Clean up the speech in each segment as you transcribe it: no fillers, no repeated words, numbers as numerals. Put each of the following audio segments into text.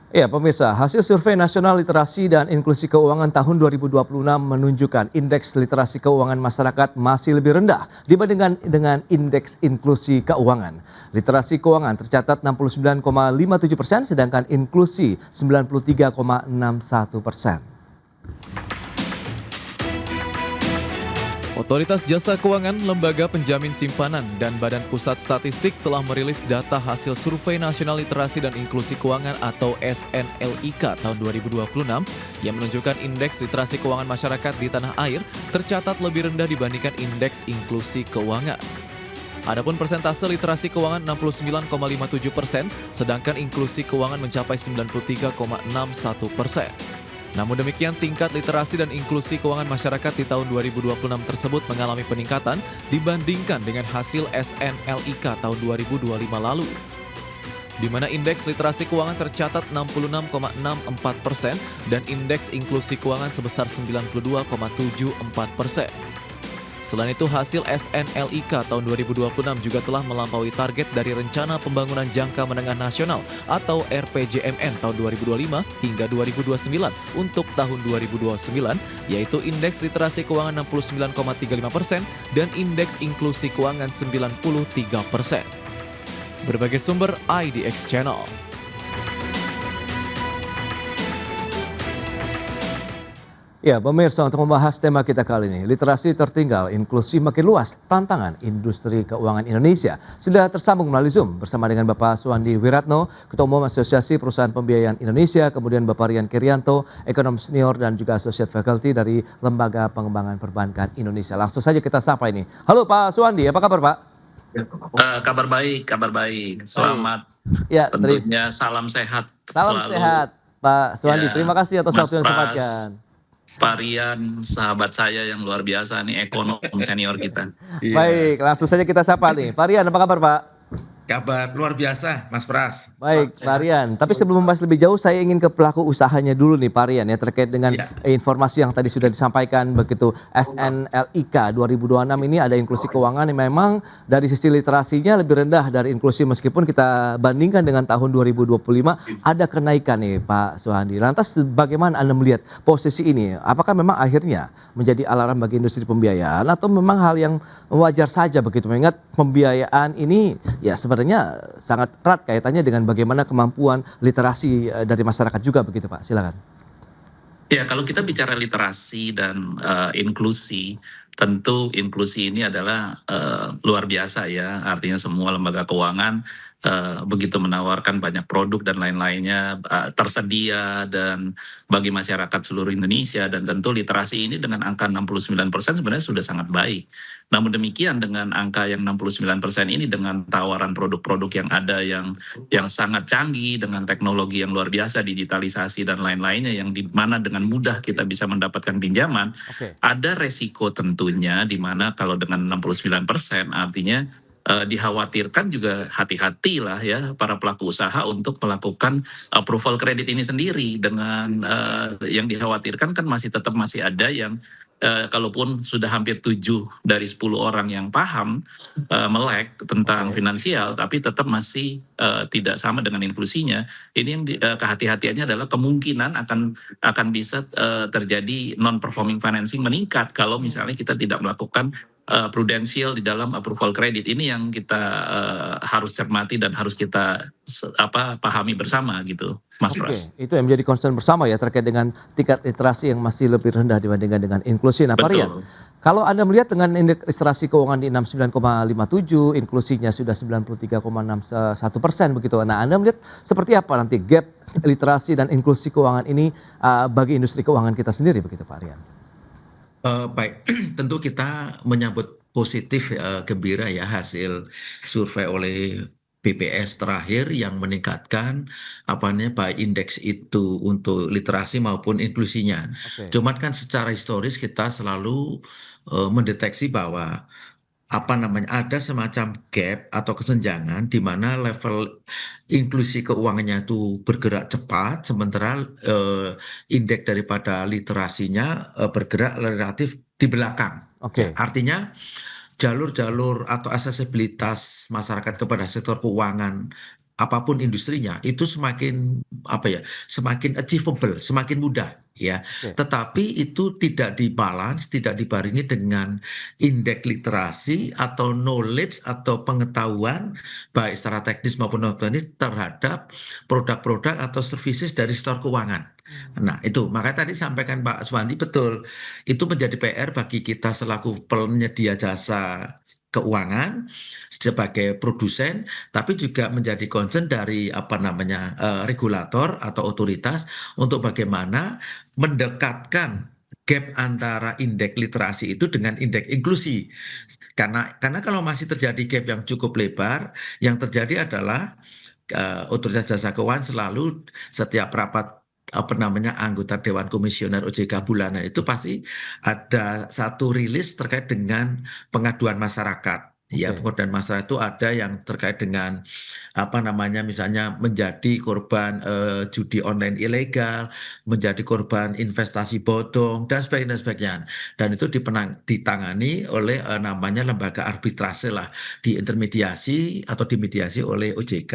Ya, pemirsa, hasil survei nasional literasi dan inklusi keuangan tahun 2026 menunjukkan indeks literasi keuangan masyarakat masih lebih rendah dibandingkan dengan indeks inklusi keuangan. Literasi keuangan tercatat 69,57%, sedangkan inklusi 93,61%. Otoritas Jasa Keuangan, Lembaga Penjamin Simpanan, dan Badan Pusat Statistik telah merilis data hasil Survei Nasional Literasi dan Inklusi Keuangan atau SNLIK tahun 2026 yang menunjukkan indeks literasi keuangan masyarakat di tanah air tercatat lebih rendah dibandingkan indeks inklusi keuangan. Adapun persentase literasi keuangan 69,57%, sedangkan inklusi keuangan mencapai 93,61%. Namun demikian, tingkat literasi dan inklusi keuangan masyarakat di tahun 2026 tersebut mengalami peningkatan dibandingkan dengan hasil SNLIK tahun 2025 lalu, di mana indeks literasi keuangan tercatat 66,64% dan indeks inklusi keuangan sebesar 92,74%. Selain itu, hasil SNLIK tahun 2026 juga telah melampaui target dari Rencana Pembangunan Jangka Menengah Nasional atau RPJMN tahun 2025 hingga 2029 untuk tahun 2029, yaitu indeks literasi keuangan 69,35% dan indeks inklusi keuangan 93%. Berbagai sumber IDX Channel. Ya, pemirsa, untuk membahas tema kita kali ini, literasi tertinggal, inklusi makin luas, tantangan industri keuangan Indonesia. Sudah tersambung melalui Zoom bersama dengan Bapak Suwandi Wiratno, Ketua Umum Asosiasi Perusahaan Pembiayaan Indonesia, kemudian Bapak Rian Kirianto, Ekonom Senior dan juga Associate Faculty dari Lembaga Pengembangan Perbankan Indonesia. Langsung saja kita sapa ini. Halo Pak Suwandi, apa kabar Pak? Kabar baik, kabar baik. Selamat. Ya, tentunya salam sehat salam selalu. Sehat Pak Suwandi. Ya, Terima kasih atas Mas waktu yang Pras, disempatkan. Pak Rian, sahabat saya yang luar biasa nih, ekonom senior kita. Baik, langsung saja kita sapa nih. Pak Rian, apa kabar Pak? Kabar luar biasa, Mas Pras. Baik, Pak Rian. Tapi sebelum membahas lebih jauh, saya ingin ke pelaku usahanya dulu nih, Pak Rian, ya, terkait dengan informasi yang tadi sudah disampaikan begitu. SNLIK 2026 ini ada inklusi keuangan yang memang dari sisi literasinya lebih rendah dari inklusi, meskipun kita bandingkan dengan tahun 2025 ada kenaikan nih, Pak Suhandi. Lantas bagaimana Anda melihat posisi ini? Apakah memang akhirnya menjadi alarm bagi industri pembiayaan atau memang hal yang wajar saja begitu? Mengingat pembiayaan ini ya sebenarnya sangat erat kaitannya dengan bagaimana kemampuan literasi dari masyarakat juga begitu Pak, silakan. Ya, kalau kita bicara literasi dan inklusi, tentu inklusi ini adalah luar biasa ya, artinya semua lembaga keuangan begitu menawarkan banyak produk dan lain-lainnya tersedia dan bagi masyarakat seluruh Indonesia, dan tentu literasi ini dengan angka 69% sebenarnya sudah sangat baik. Namun demikian dengan angka yang 69% ini, dengan tawaran produk-produk yang ada yang sangat canggih dengan teknologi yang luar biasa, digitalisasi dan lain-lainnya, yang di mana dengan mudah kita bisa mendapatkan pinjaman, ada resiko tentunya di mana kalau dengan 69% artinya dikhawatirkan juga hati-hatilah ya para pelaku usaha untuk melakukan approval kredit ini sendiri, dengan yang dikhawatirkan kan masih ada yang kalaupun sudah hampir 7 dari 10 orang yang paham melek tentang finansial, tapi tetap masih tidak sama dengan inklusinya. Ini yang kehati-hatiannya adalah kemungkinan akan bisa terjadi non performing financing meningkat kalau misalnya kita tidak melakukan prudensial di dalam approval kredit. Ini yang kita harus cermati dan harus kita pahami bersama gitu, Mas Pras. Itu yang menjadi concern bersama ya, terkait dengan tingkat literasi yang masih lebih rendah dibandingkan dengan inklusi. Nah, Pak Rian, kalau Anda melihat dengan indeks literasi keuangan di 69,57, inklusinya sudah 93,61% begitu. Nah, Anda melihat seperti apa nanti gap literasi dan inklusi keuangan ini bagi industri keuangan kita sendiri begitu, Pak Rian? Baik, tentu kita menyambut positif, gembira ya hasil survei oleh BPS terakhir yang meningkatkan baik indeks itu untuk literasi maupun inklusinya. Cuman kan secara historis kita selalu mendeteksi bahwa ada semacam gap atau kesenjangan di mana level inklusi keuangannya itu bergerak cepat, sementara indeks daripada literasinya bergerak relatif di belakang. Artinya jalur-jalur atau aksesibilitas masyarakat kepada sektor keuangan apapun industrinya itu semakin apa ya, semakin achievable, semakin mudah ya. Oke, Tetapi itu tidak dibalance, tidak dibarengi dengan indeks literasi atau knowledge atau pengetahuan baik secara teknis maupun non teknis terhadap produk-produk atau services dari sektor keuangan. Nah, itu makanya tadi sampaikan Pak Swandi betul. Itu menjadi PR bagi kita selaku penyedia jasa keuangan sebagai produsen, tapi juga menjadi concern dari apa namanya regulator atau otoritas untuk bagaimana mendekatkan gap antara indeks literasi itu dengan indeks inklusi. Karena kalau masih terjadi gap yang cukup lebar, yang terjadi adalah otoritas jasa keuangan selalu setiap rapat apa namanya anggota Dewan Komisioner OJK bulanan itu pasti ada satu rilis terkait dengan pengaduan masyarakat. Ya, oke. pengaduan masyarakat itu ada yang terkait dengan apa namanya misalnya menjadi korban judi online ilegal, menjadi korban investasi bodong dan sebagainya dan sebagainya. Dan itu ditangani oleh namanya lembaga arbitrase lah, diintermediasi atau dimediasi oleh OJK.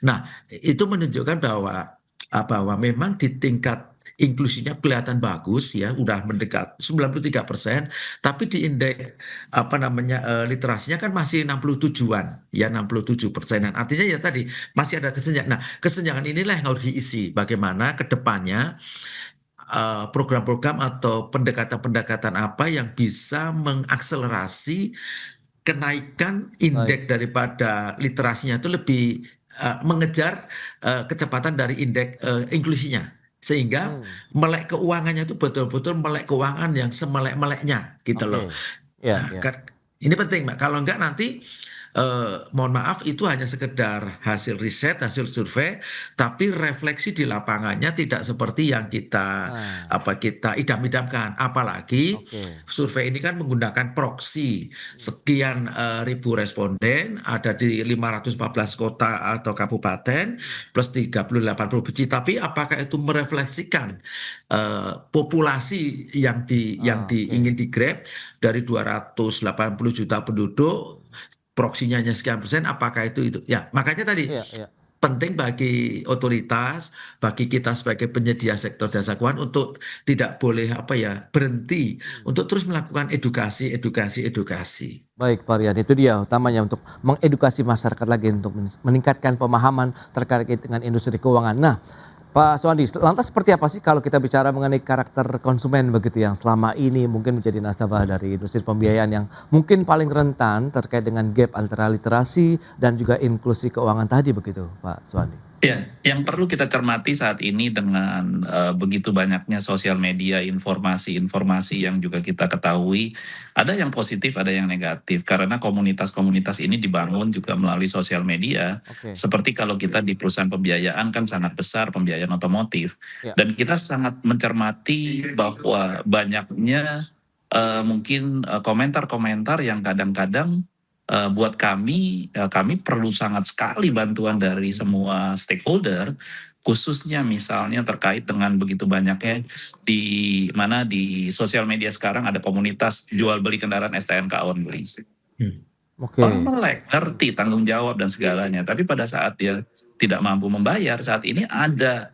Nah, itu menunjukkan bahwa memang di tingkat inklusinya kelihatan bagus ya, udah mendekat 93%, tapi di indeks apa namanya literasinya kan masih 67-an, ya 67%. Artinya ya tadi masih ada kesenjangan. Nah, kesenjangan inilah yang harus diisi. Bagaimana ke depannya program-program atau pendekatan-pendekatan apa yang bisa mengakselerasi kenaikan Baik. indeks daripada literasinya itu lebih mengejar kecepatan dari indeks inklusinya sehingga Hmm, melek keuangannya itu betul-betul melek keuangan yang semelek-meleknya gitu loh. oke. Ya, Nah, ya. ini penting, Mbak. Kalau enggak nanti mohon maaf itu hanya sekedar hasil riset, hasil survei, tapi refleksi di lapangannya tidak seperti yang Nah, kita idam-idamkan. Apalagi oke. survei ini kan menggunakan proksi. Sekian ribu responden ada di 514 kota atau kabupaten plus 30-80 provinsi. Tapi apakah itu merefleksikan populasi yang Ah, oke. ingin di-grab dari 280 juta penduduk, proksinya hanya sekian persen, apakah itu? Ya, makanya tadi Iya, iya. penting bagi otoritas, bagi kita sebagai penyedia sektor jasa keuangan untuk tidak boleh apa ya berhenti Hmm. untuk terus melakukan edukasi, edukasi, edukasi. Baik, Pak Rian, itu dia utamanya untuk mengedukasi masyarakat lagi untuk meningkatkan pemahaman terkait dengan industri keuangan. Nah, Pak Suwandi, lantas seperti apa sih kalau kita bicara mengenai karakter konsumen begitu yang selama ini mungkin menjadi nasabah dari industri pembiayaan yang mungkin paling rentan terkait dengan gap antara literasi dan juga inklusi keuangan tadi begitu, Pak Suwandi? Ya, yang perlu kita cermati saat ini dengan begitu banyaknya sosial media, informasi-informasi yang juga kita ketahui, ada yang positif, ada yang negatif. Karena komunitas-komunitas ini dibangun juga melalui sosial media. Oke, Seperti kalau kita di perusahaan pembiayaan kan sangat besar, pembiayaan otomotif. ya, Dan kita sangat mencermati bahwa banyaknya mungkin komentar-komentar yang kadang-kadang buat kami perlu sangat sekali bantuan dari semua stakeholder, khususnya misalnya terkait dengan begitu banyaknya di mana di sosial media sekarang ada komunitas jual beli kendaraan STNK only. Hmm. Orang oke, melek, ngerti tanggung jawab dan segalanya, tapi pada saat dia tidak mampu membayar, saat ini ada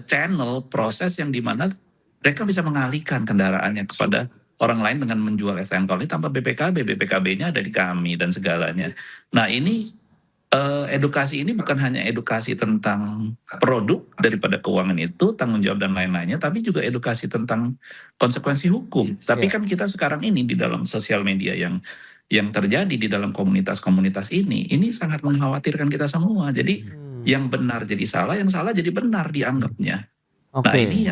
channel proses yang dimana mereka bisa mengalihkan kendaraannya kepada orang lain dengan menjual STNK only tanpa BPKB, BPKB-nya ada di kami dan segalanya. Nah ini edukasi ini bukan hanya edukasi tentang produk daripada keuangan itu, tanggung jawab dan lain-lainnya, tapi juga edukasi tentang konsekuensi hukum. Tapi ya, kan kita sekarang ini di dalam sosial media yang terjadi di dalam komunitas-komunitas ini sangat mengkhawatirkan kita semua. Jadi hmm, yang benar jadi salah, yang salah jadi benar dianggapnya. Nah, oke, ini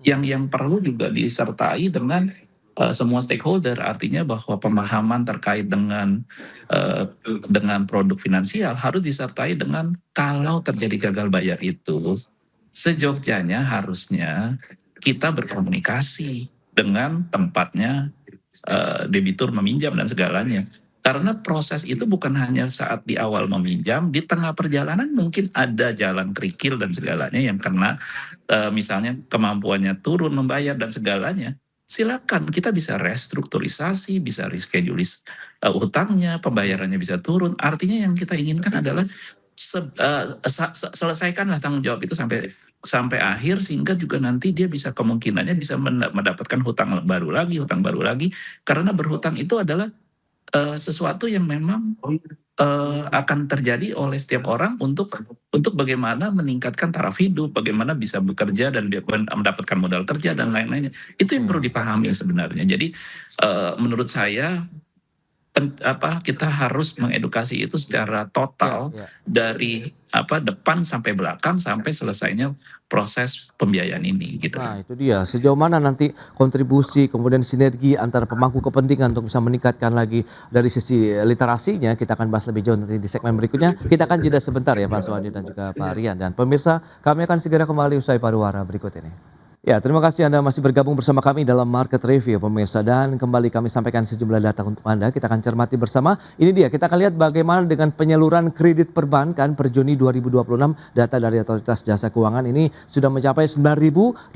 yang perlu juga disertai dengan semua stakeholder, artinya bahwa pemahaman terkait dengan produk finansial harus disertai dengan kalau terjadi gagal bayar itu, sejogjanya harusnya kita berkomunikasi dengan tempatnya debitur meminjam dan segalanya. Karena proses itu bukan hanya saat di awal meminjam, di tengah perjalanan mungkin ada jalan kerikil dan segalanya yang kena misalnya kemampuannya turun membayar dan segalanya. Silakan kita bisa restrukturisasi, bisa reschedule utangnya, pembayarannya bisa turun. Artinya yang kita inginkan adalah selesaikanlah tanggung jawab itu sampai sampai akhir, sehingga juga nanti dia bisa kemungkinannya bisa mendapatkan hutang baru lagi, karena berhutang itu adalah sesuatu yang memang akan terjadi oleh setiap orang untuk bagaimana meningkatkan taraf hidup, bagaimana bisa bekerja dan mendapatkan modal kerja dan lain-lainnya. Itu yang perlu dipahami sebenarnya. Jadi menurut saya kita harus mengedukasi itu secara total Ya. dari depan sampai belakang sampai selesainya proses pembiayaan ini gitu. Nah, itu dia. Sejauh mana nanti kontribusi, kemudian sinergi antara pemangku kepentingan untuk bisa meningkatkan lagi dari sisi literasinya, kita akan bahas lebih jauh nanti di segmen berikutnya. Kita akan jeda sebentar ya Pak Suwandi dan juga Pak Rian. Dan pemirsa, kami akan segera kembali usai pariwara berikut ini. Ya, terima kasih Anda masih bergabung bersama kami dalam Market Review pemirsa, dan kembali kami sampaikan sejumlah data untuk Anda. Kita akan cermati bersama. Ini dia, kita akan lihat bagaimana dengan penyaluran kredit perbankan per Juni 2026. Data dari Otoritas Jasa Keuangan ini sudah mencapai 9.081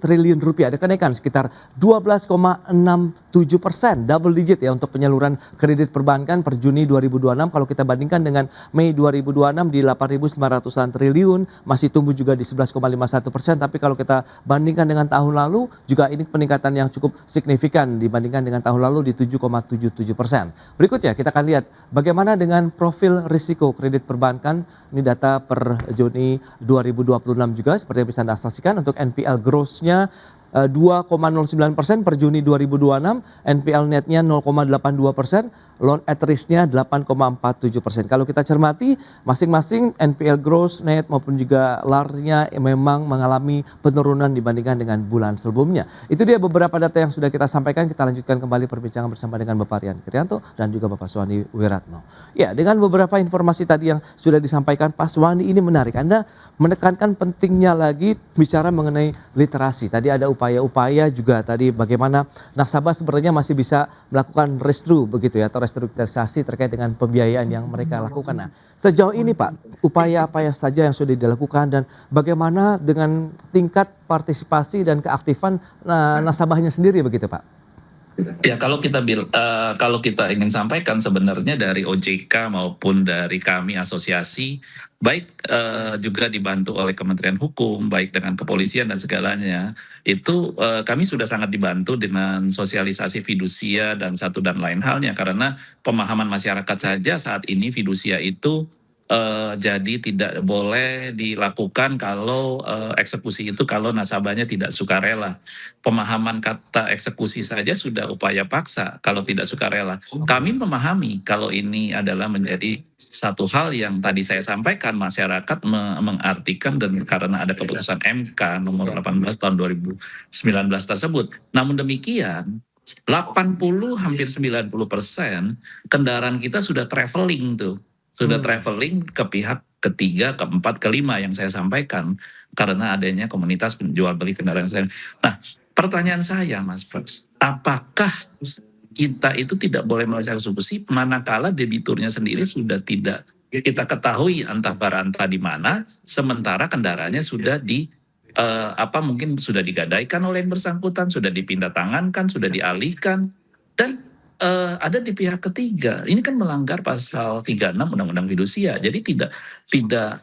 triliun rupiah. Ada kenaikan sekitar 12,67%, double digit ya untuk penyaluran kredit perbankan per Juni 2026. Kalau kita bandingkan dengan Mei 2026 di 8.900-an triliun, masih tumbuh juga di 11,51%. Tapi kalau kita bandingkan dengan tahun lalu, juga ini peningkatan yang cukup signifikan dibandingkan dengan tahun lalu di 7,77%. Berikutnya kita akan lihat bagaimana dengan profil risiko kredit perbankan. Ini data per Juni 2026 juga seperti yang bisa Anda saksikan. Untuk NPL gross-nya 2,09% per Juni 2026, NPL netnya 0,82%, loan at risk-nya 8,47%. Kalau kita cermati, masing-masing NPL gross, net maupun juga LAR-nya memang mengalami penurunan dibandingkan dengan bulan sebelumnya. Itu dia beberapa data yang sudah kita sampaikan. Kita lanjutkan kembali perbincangan bersama dengan Bapak Rian Krianto dan juga Bapak Suwandi Wiratno. Ya, dengan beberapa informasi tadi yang sudah disampaikan Pak Suwandi, ini menarik. Anda menekankan pentingnya lagi bicara mengenai literasi. Tadi ada upaya-upaya juga tadi bagaimana nasabah sebenarnya masih bisa melakukan restru begitu ya, atau restrukturisasi terkait dengan pembiayaan yang mereka lakukan. Nah, sejauh ini Pak, upaya apa saja yang sudah dilakukan dan bagaimana dengan tingkat partisipasi dan keaktifan nasabahnya sendiri begitu Pak? Ya, kalau kita ingin sampaikan sebenarnya dari OJK maupun dari kami asosiasi, baik juga dibantu oleh Kementerian Hukum, baik dengan kepolisian dan segalanya, itu kami sudah sangat dibantu dengan sosialisasi fidusia dan satu dan lain halnya, karena pemahaman masyarakat saja saat ini fidusia itu jadi tidak boleh dilakukan kalau eksekusi itu kalau nasabahnya tidak sukarela. Pemahaman kata eksekusi saja sudah upaya paksa kalau tidak sukarela. Kami memahami kalau ini adalah menjadi satu hal yang tadi saya sampaikan, masyarakat mengartikan, dan karena ada keputusan MK nomor 18 tahun 2019 tersebut. Namun demikian, 80 hampir 90% kendaraan kita sudah traveling tuh. Sudah traveling ke pihak ketiga, keempat, kelima yang saya sampaikan karena adanya komunitas penjual beli kendaraan saya. Nah, pertanyaan saya Mas Pras, apakah kita itu tidak boleh melakukan eksekusi manakala debiturnya sendiri sudah tidak kita ketahui entah barang di mana, sementara kendaraannya sudah mungkin sudah digadaikan oleh yang bersangkutan, sudah dipindah tangankan, sudah dialihkan, dan ada di pihak ketiga. Ini kan melanggar pasal 36 Undang-Undang Fidusia. Jadi tidak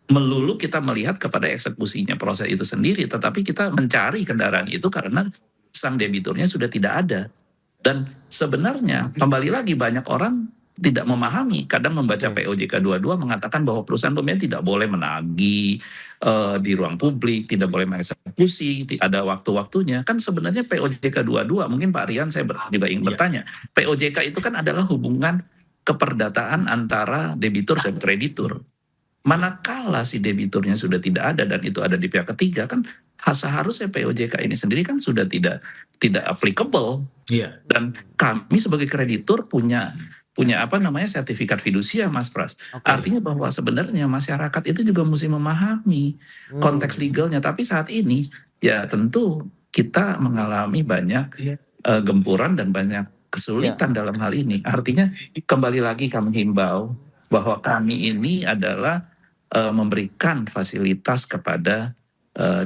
melulu kita melihat kepada eksekusinya proses itu sendiri, tetapi kita mencari kendaraan itu karena sang debiturnya sudah tidak ada. Dan sebenarnya kembali lagi banyak orang tidak memahami, kadang membaca POJK 22 mengatakan bahwa perusahaan pembiayaan tidak boleh menagih di ruang publik, tidak boleh mengeksekusi, ada waktu-waktunya. Kan sebenarnya POJK 22, mungkin Pak Rian saya juga ingin bertanya, POJK itu kan adalah hubungan keperdataan antara debitur dan kreditur. Manakala si debiturnya sudah tidak ada dan itu ada di pihak ketiga, kan seharusnya POJK ini sendiri kan sudah tidak applicable. Iya. Dan kami sebagai kreditur punya sertifikat fidusia Mas Pras. Artinya bahwa sebenarnya masyarakat itu juga mesti memahami konteks legalnya. Tapi saat ini ya tentu kita mengalami banyak gempuran dan banyak kesulitan dalam hal ini. Artinya kembali lagi kami himbau bahwa kami ini adalah memberikan fasilitas kepada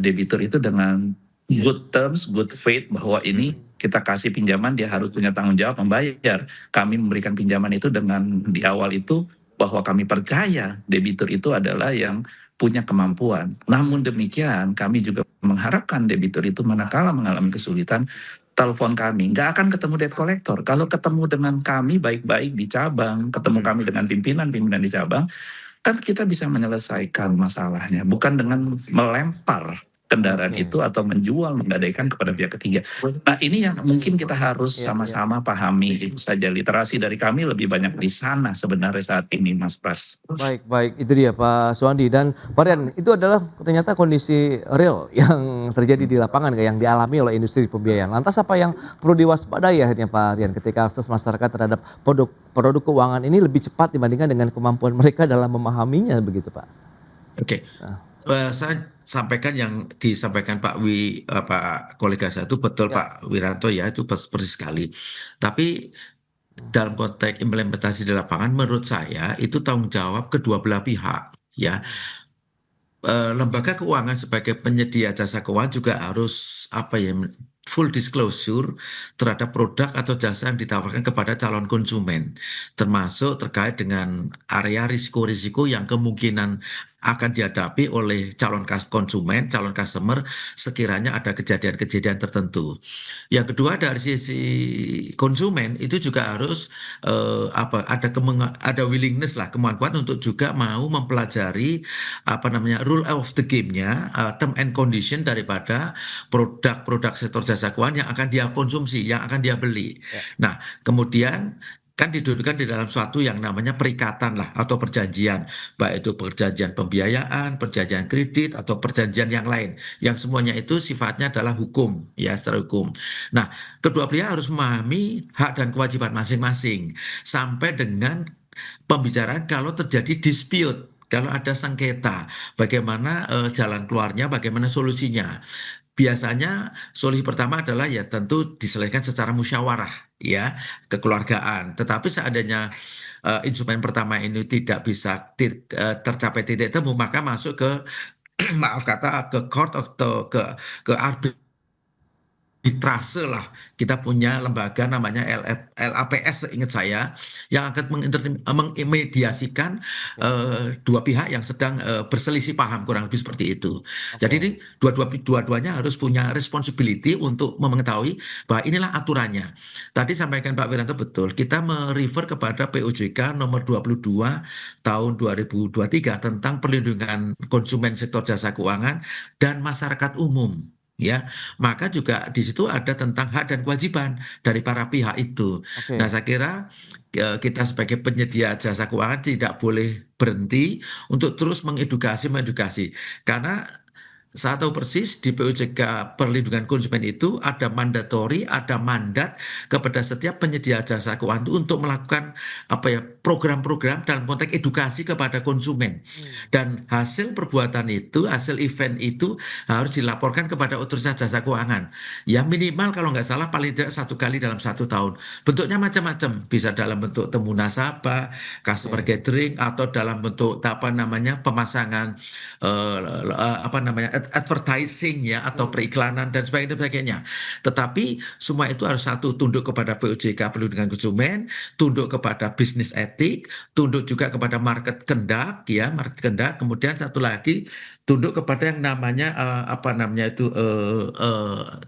debitur itu dengan good terms, good faith, bahwa ini kita kasih pinjaman dia harus punya tanggung jawab membayar. Kami memberikan pinjaman itu dengan di awal itu bahwa kami percaya debitur itu adalah yang punya kemampuan. Namun demikian, kami juga mengharapkan debitur itu manakala mengalami kesulitan, telepon kami, nggak akan ketemu debt collector. Kalau ketemu dengan kami baik-baik di cabang, ketemu kami dengan pimpinan-pimpinan di cabang, kan kita bisa menyelesaikan masalahnya, bukan dengan melempar kendaraan itu atau menjual, menggadaikan kepada pihak ketiga. Nah ini yang mungkin kita harus sama-sama pahami, itu saja literasi dari kami lebih banyak di sana sebenarnya saat ini, Mas Pras. Baik, itu dia Pak Suwandi dan Pak Rian, itu adalah ternyata kondisi real yang terjadi di lapangan yang dialami oleh industri pembiayaan. Lantas apa yang perlu diwaspadai akhirnya Pak Rian ketika akses masyarakat terhadap produk keuangan ini lebih cepat dibandingkan dengan kemampuan mereka dalam memahaminya begitu Pak? Oke. Saya sampaikan yang disampaikan Pak kolega saya itu betul Pak Wiranto ya, itu persis sekali. Tapi dalam konteks implementasi di lapangan menurut saya itu tanggung jawab kedua belah pihak ya. Lembaga keuangan sebagai penyedia jasa keuangan juga harus full disclosure terhadap produk atau jasa yang ditawarkan kepada calon konsumen, termasuk terkait dengan area risiko-risiko yang kemungkinan akan dihadapi oleh calon konsumen, calon customer sekiranya ada kejadian-kejadian tertentu. Yang kedua dari sisi konsumen itu juga harus ada willingness lah, kemampuan untuk juga mau mempelajari rule of the game-nya, term and condition daripada produk-produk sektor jasa keuangan yang akan dia konsumsi, yang akan dia beli. Nah, kemudian kan didudukkan di dalam suatu yang namanya perikatan lah atau perjanjian, baik itu perjanjian pembiayaan, perjanjian kredit atau perjanjian yang lain, yang semuanya itu sifatnya adalah hukum ya, secara hukum. Nah, kedua pihak harus memahami hak dan kewajiban masing-masing sampai dengan pembicaraan kalau terjadi dispute. Kalau ada sengketa, bagaimana jalan keluarnya, bagaimana solusinya. Biasanya solusi pertama adalah ya tentu diselesaikan secara musyawarah ya, kekeluargaan. Tetapi seandainya instrumen pertama ini tidak bisa tercapai titik temu, maka masuk ke maaf kata ke court atau ke arbitrase lah. Kita punya lembaga namanya LAPS ingat saya yang akan memediasikan dua pihak yang sedang berselisih paham, kurang lebih seperti itu. Jadi ini dua-duanya harus punya responsibility untuk mengetahui bahwa inilah aturannya. Tadi sampaikan Pak Wiranto betul, kita merefer kepada POJK nomor 22 tahun 2023 tentang perlindungan konsumen sektor jasa keuangan dan masyarakat umum. Ya, maka juga di situ ada tentang hak dan kewajiban dari para pihak itu. Nah, saya kira kita sebagai penyedia jasa keuangan tidak boleh berhenti untuk terus mengedukasi, karena saya tahu persis di POJK perlindungan konsumen itu ada mandatori, ada mandat kepada setiap penyedia jasa keuangan itu untuk melakukan program-program dalam konteks edukasi kepada konsumen. Dan hasil perbuatan itu, hasil event itu harus dilaporkan kepada otoritas jasa keuangan. Ya minimal kalau nggak salah paling tidak 1 kali dalam 1 tahun. Bentuknya macam-macam, bisa dalam bentuk temu nasabah, customer gathering, atau dalam bentuk pemasangan advertising ya atau periklanan dan sebagainya. Tetapi semua itu harus satu, tunduk kepada POJK perlindungan konsumen, tunduk kepada bisnis etik, tunduk juga kepada market conduct, kemudian satu lagi tunduk kepada yang namanya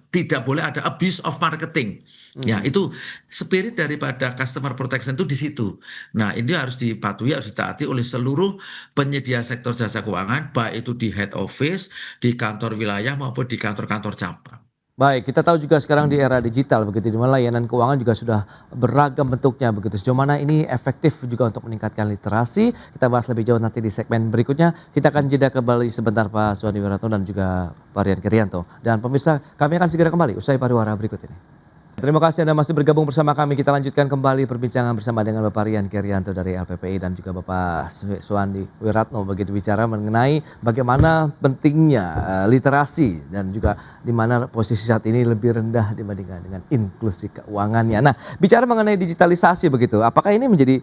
tidak boleh ada abuse of marketing. Ya, itu spirit daripada customer protection itu di situ. Nah, ini harus dipatuhi, harus ditaati oleh seluruh penyedia sektor jasa keuangan, baik itu di head office, di kantor wilayah maupun di kantor-kantor cabang. Baik, kita tahu juga sekarang di era digital begitu, di mana layanan keuangan juga sudah beragam bentuknya begitu. Sejauh mana ini efektif juga untuk meningkatkan literasi? Kita bahas lebih jauh nanti di segmen berikutnya. Kita akan jeda kembali sebentar Pak Suwandi Wiranto dan juga Pak Rian Kerianto. Dan pemirsa, kami akan segera kembali usai pariwara berikut ini. Terima kasih Anda masih bergabung bersama kami. Kita lanjutkan kembali perbincangan bersama dengan Bapak Rian Kerianto dari LPPI dan juga Bapak Suwandi Wiranto begitu bicara mengenai bagaimana pentingnya literasi dan juga di mana posisi saat ini lebih rendah dibandingkan dengan inklusi keuangannya. Nah, bicara mengenai digitalisasi begitu, apakah ini menjadi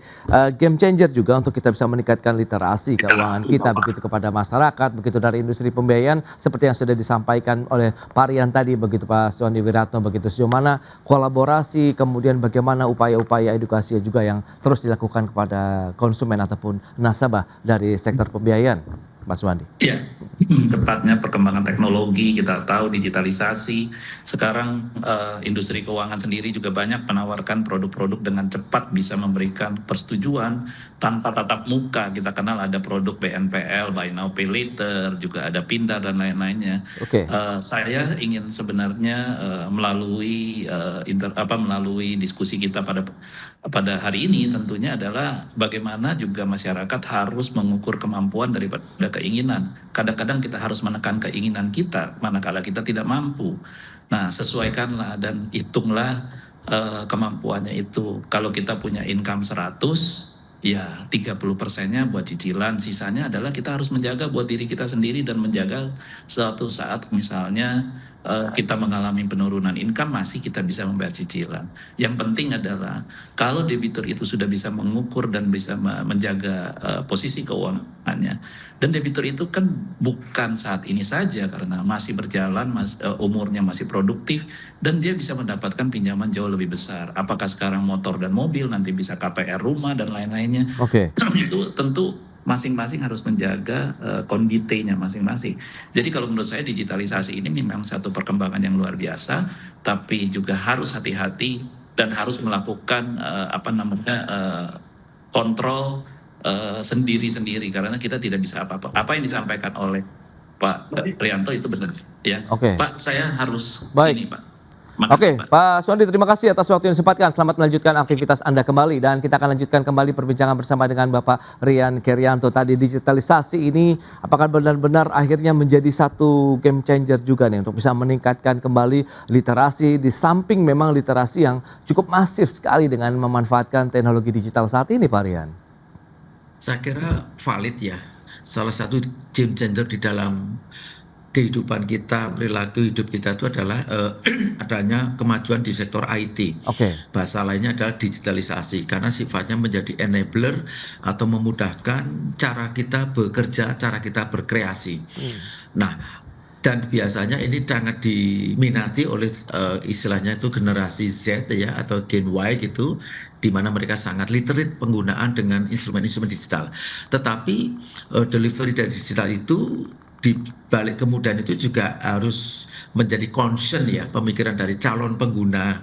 game changer juga untuk kita bisa meningkatkan literasi keuangan kita begitu kepada masyarakat begitu dari industri pembiayaan seperti yang sudah disampaikan oleh Pak Rian tadi begitu Pak Suwandi Wiranto begitu, sejauh mana kolaborasi, kemudian bagaimana upaya-upaya edukasi juga yang terus dilakukan kepada konsumen ataupun nasabah dari sektor pembiayaan, Mas Wandi? Iya, cepatnya perkembangan teknologi, kita tahu digitalisasi. Sekarang industri keuangan sendiri juga banyak menawarkan produk-produk dengan cepat bisa memberikan persetujuan tanpa tatap muka. Kita kenal ada produk BNPL, Buy Now Pay Later, juga ada Pindar dan lain-lainnya. Oke. Saya ingin sebenarnya melalui melalui diskusi kita pada hari ini tentunya adalah bagaimana juga masyarakat harus mengukur kemampuan daripada keinginan. Kadang-kadang kita harus menekan keinginan kita manakala kita tidak mampu. Nah, sesuaikanlah dan hitunglah kemampuannya itu. Kalau kita punya income 100, ya 30%-nya buat cicilan, sisanya adalah kita harus menjaga buat diri kita sendiri dan menjaga suatu saat misalnya kita mengalami penurunan income masih kita bisa membayar cicilan. Yang penting adalah kalau debitur itu sudah bisa mengukur dan bisa menjaga posisi keuangannya, dan debitur itu kan bukan saat ini saja karena masih berjalan, umurnya masih produktif dan dia bisa mendapatkan pinjaman jauh lebih besar. Apakah sekarang motor dan mobil, nanti bisa KPR rumah dan lain-lainnya. Oke. Itu tentu masing-masing harus menjaga konditenya masing-masing. Jadi kalau menurut saya digitalisasi ini memang satu perkembangan yang luar biasa, tapi juga harus hati-hati dan harus melakukan kontrol sendiri-sendiri karena kita tidak bisa apa-apa. Apa yang disampaikan oleh Pak Rianto itu benar, ya. Oke. Pak, saya harus Baik. ini, Pak. Makasih, Oke, Pak. Pak Suwandi, terima kasih atas waktu yang disempatkan. Selamat melanjutkan aktivitas Anda kembali dan kita akan lanjutkan kembali perbincangan bersama dengan Bapak Rian Kerianto. Tadi digitalisasi ini apakah benar-benar akhirnya menjadi satu game changer juga nih untuk bisa meningkatkan kembali literasi di samping memang literasi yang cukup masif sekali dengan memanfaatkan teknologi digital saat ini, Pak Rian? Saya kira valid ya. Salah satu game changer di dalam kehidupan kita, perilaku hidup kita itu adalah adanya kemajuan di sektor IT. Oke. Bahasa lainnya adalah digitalisasi karena sifatnya menjadi enabler atau memudahkan cara kita bekerja, cara kita berkreasi. Nah, dan biasanya ini sangat diminati oleh istilahnya itu generasi Z ya atau Gen Y gitu, di mana mereka sangat literate penggunaan dengan instrumen-instrumen digital. Tetapi delivery dari digital itu di balik kemudahan itu juga harus menjadi concern ya pemikiran dari calon pengguna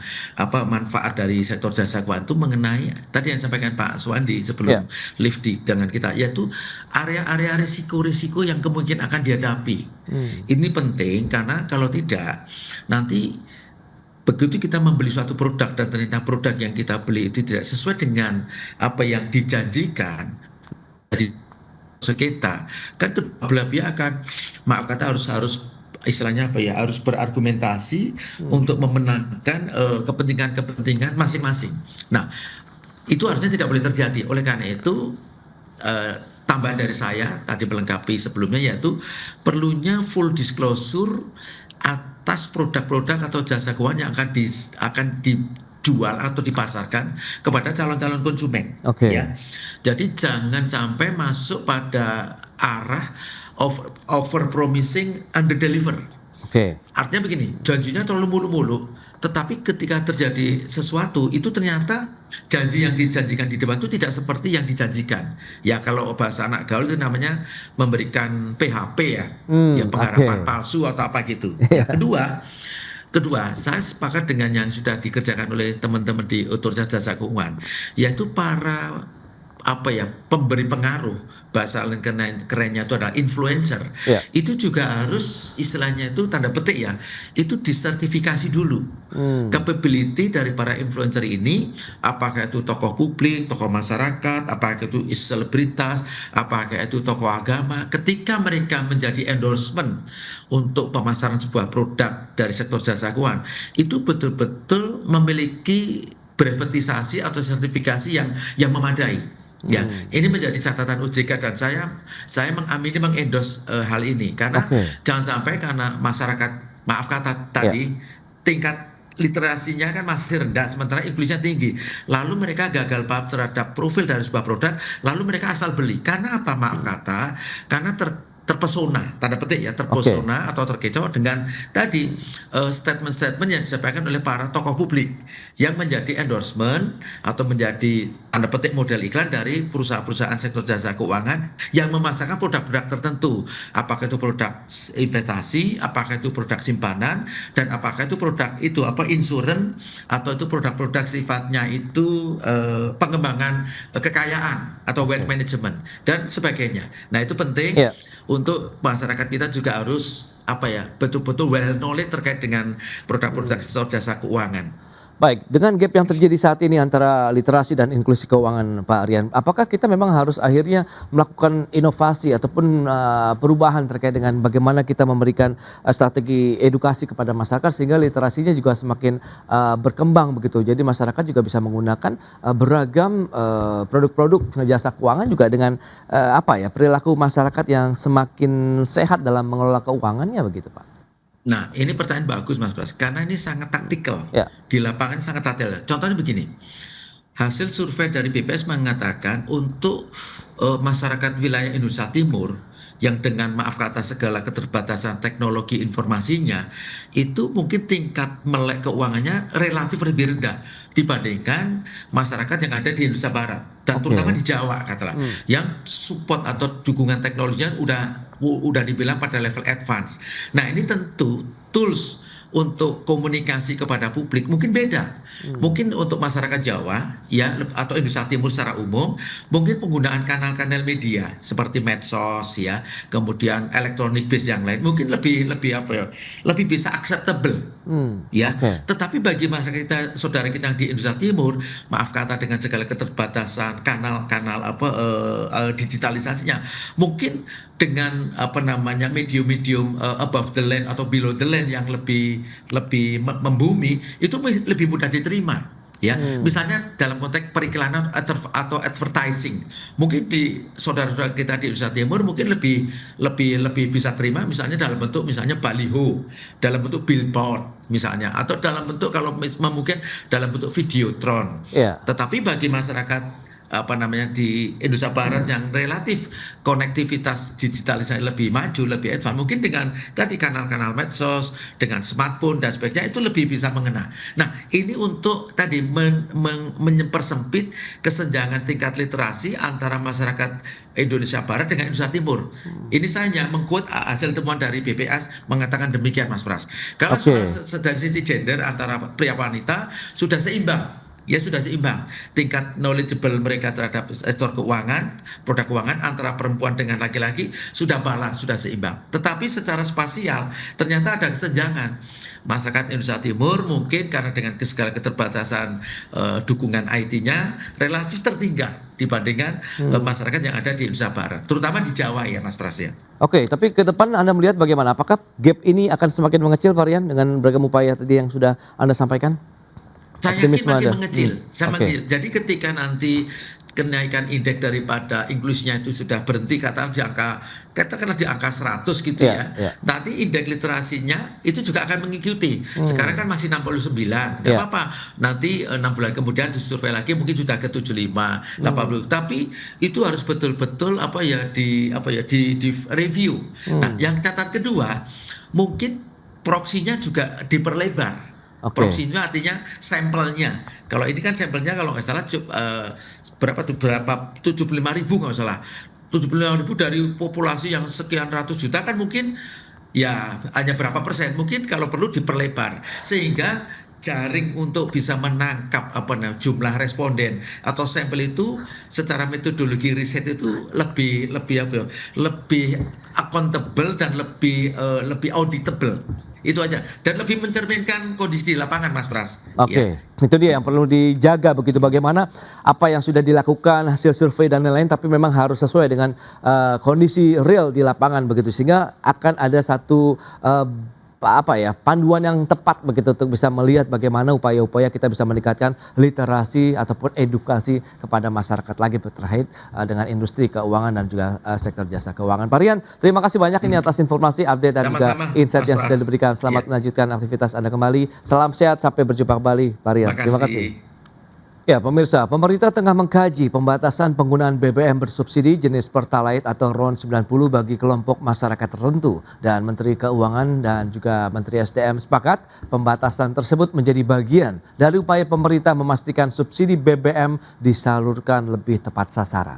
manfaat dari sektor jasa keuangan itu mengenai tadi yang disampaikan Pak Suwandi sebelum live dengan kita, yaitu area-area risiko-risiko yang kemungkinan akan dihadapi. Ini penting karena kalau tidak nanti begitu kita membeli suatu produk dan ternyata produk yang kita beli itu tidak sesuai dengan apa yang dijanjikan jadi kita kan kedua belah pihak akan maaf kata harus istilahnya harus berargumentasi untuk memenangkan kepentingan masing-masing. Nah, itu harusnya tidak boleh terjadi. Oleh karena itu tambahan dari saya tadi melengkapi sebelumnya yaitu perlunya full disclosure atas produk-produk atau jasa keuangan yang akan dijual atau dipasarkan kepada calon-calon konsumen. Oke. Ya. Jadi jangan sampai masuk pada arah over promising under deliver. Oke. Artinya begini, janjinya terlalu mulu-mulu, tetapi ketika terjadi sesuatu itu ternyata janji yang dijanjikan di depan itu tidak seperti yang dijanjikan. Ya kalau bahasa anak gaul itu namanya memberikan PHP ya, ya pengharapan palsu atau apa gitu. Kedua, saya sepakat dengan yang sudah dikerjakan oleh teman-teman di Otoritas Jasa Keuangan, yaitu para pemberi pengaruh, bahasa kerennya itu adalah influencer. Itu juga harus istilahnya itu tanda petik ya, itu disertifikasi dulu capability dari para influencer ini, apakah itu tokoh publik, tokoh masyarakat, apakah itu selebritas, apakah itu tokoh agama, ketika mereka menjadi endorsement untuk pemasaran sebuah produk dari sektor jasa keuangan, itu betul-betul memiliki brevetisasi atau sertifikasi yang memadai. Ya, ini menjadi catatan OJK dan saya mengamini mengendorse hal ini karena jangan sampai karena masyarakat maaf kata tadi tingkat literasinya kan masih rendah sementara inklusinya tinggi, lalu mereka gagal paham terhadap profil dari sebuah produk, lalu mereka asal beli karena apa maaf kata karena terpesona, tanda petik ya, terpesona atau terkecoh dengan tadi statement-statement yang disampaikan oleh para tokoh publik yang menjadi endorsement atau menjadi tanda petik model iklan dari perusahaan-perusahaan sektor jasa keuangan yang memasarkan produk-produk tertentu. Apakah itu produk investasi, apakah itu produk simpanan, dan apakah itu produk itu insurance, atau itu produk-produk sifatnya itu pengembangan kekayaan atau wealth management dan sebagainya. Nah, itu penting untuk masyarakat kita juga harus betul-betul well knowledge terkait dengan produk-produk sektor jasa keuangan. Baik, dengan gap yang terjadi saat ini antara literasi dan inklusi keuangan, Pak Rian, apakah kita memang harus akhirnya melakukan inovasi ataupun perubahan terkait dengan bagaimana kita memberikan strategi edukasi kepada masyarakat sehingga literasinya juga semakin berkembang begitu. Jadi masyarakat juga bisa menggunakan beragam produk-produk jasa keuangan juga dengan perilaku masyarakat yang semakin sehat dalam mengelola keuangannya begitu, Pak. Nah, ini pertanyaan bagus Mas Bras, karena ini sangat taktikal. Di lapangan sangat taktikal. Contohnya begini, hasil survei dari BPS mengatakan untuk masyarakat wilayah Indonesia Timur yang dengan maaf kata segala keterbatasan teknologi informasinya, itu mungkin tingkat melek keuangannya relatif lebih rendah dibandingkan masyarakat yang ada di Indonesia Barat dan terutama di Jawa katalah, yang support atau dukungan teknologinya udah dibilang pada level advance. Nah, ini tentu tools untuk komunikasi kepada publik mungkin beda. Mungkin untuk masyarakat Jawa ya atau Indonesia Timur secara umum mungkin penggunaan kanal-kanal media seperti medsos ya, kemudian elektronik base yang lain mungkin lebih bisa acceptable ya. Tetapi bagi masyarakat kita, saudara kita yang di Indonesia Timur, maaf kata dengan segala keterbatasan kanal-kanal digitalisasinya, mungkin dengan medium-medium above the line atau below the line yang lebih membumi itu lebih mudah diterima ya. Misalnya dalam konteks periklanan atau advertising, mungkin di saudara-saudara kita di Indonesia Timur mungkin lebih bisa terima misalnya dalam bentuk misalnya baliho, dalam bentuk billboard misalnya, atau dalam bentuk kalau mungkin dalam bentuk videotron. Tetapi bagi masyarakat di Indonesia Barat yang relatif konektivitas digitalisasi lebih maju, lebih advance, mungkin dengan tadi kanal-kanal medsos, dengan smartphone dan sebagainya itu lebih bisa mengena. Nah, ini untuk tadi mempersempit kesenjangan tingkat literasi antara masyarakat Indonesia Barat dengan Indonesia Timur. Ini saya hanya mengquote hasil temuan dari BPS mengatakan demikian, Mas Pras. Kalau dari sisi gender antara pria wanita sudah seimbang. Ya sudah seimbang tingkat knowledgeable mereka terhadap sektor keuangan, produk keuangan antara perempuan dengan laki-laki sudah balance, sudah seimbang. Tetapi secara spasial ternyata ada kesenjangan. Masyarakat Indonesia Timur mungkin karena dengan segala keterbatasan dukungan IT-nya relatif tertinggal dibandingkan masyarakat yang ada di Indonesia Barat, terutama di Jawa ya Mas Pras ya. Oke, tapi ke depan Anda melihat bagaimana? Apakah gap ini akan semakin mengecil, Pak Rian, dengan beragam upaya tadi yang sudah Anda sampaikan? Saya yakin makin mengecil. Jadi ketika nanti kenaikan indeks daripada inklusinya itu sudah berhenti katakanlah di angka 100 gitu ya. Nanti indeks literasinya itu juga akan mengikuti. Sekarang kan masih 69. Enggak apa-apa. Nanti 6 bulan kemudian disurvei lagi mungkin sudah ke 75, 80. Tapi itu harus betul-betul di review. Nah, yang catatan kedua, mungkin proksinya juga diperlebar. Proksinya artinya sampelnya. Kalau ini kan sampelnya kalau nggak salah berapa 75.000 nggak salah. 75.000 dari populasi yang sekian ratus juta kan mungkin ya hanya berapa persen. Mungkin kalau perlu diperlebar sehingga jaring untuk bisa menangkap jumlah responden atau sampel itu secara metodologi riset itu lebih accountable dan lebih auditable. Itu aja, dan lebih mencerminkan kondisi di lapangan, Mas Pras. Itu dia yang perlu dijaga begitu, bagaimana apa yang sudah dilakukan, hasil survei dan lain-lain, tapi memang harus sesuai dengan kondisi real di lapangan begitu, sehingga akan ada satu panduan yang tepat begitu untuk bisa melihat bagaimana upaya-upaya kita bisa meningkatkan literasi ataupun edukasi kepada masyarakat lagi terkait dengan industri keuangan dan juga sektor jasa keuangan. Pak Rian, terima kasih banyak ini atas informasi, update dan juga insight yang sudah diberikan. Selamat melanjutkan aktivitas Anda kembali. Salam sehat, sampai berjumpa kembali, Pak Rian. Terima kasih. Ya, pemirsa, pemerintah tengah mengkaji pembatasan penggunaan BBM bersubsidi jenis Pertalite atau RON 90 bagi kelompok masyarakat tertentu. Dan Menteri Keuangan dan juga Menteri SDM sepakat pembatasan tersebut menjadi bagian dari upaya pemerintah memastikan subsidi BBM disalurkan lebih tepat sasaran.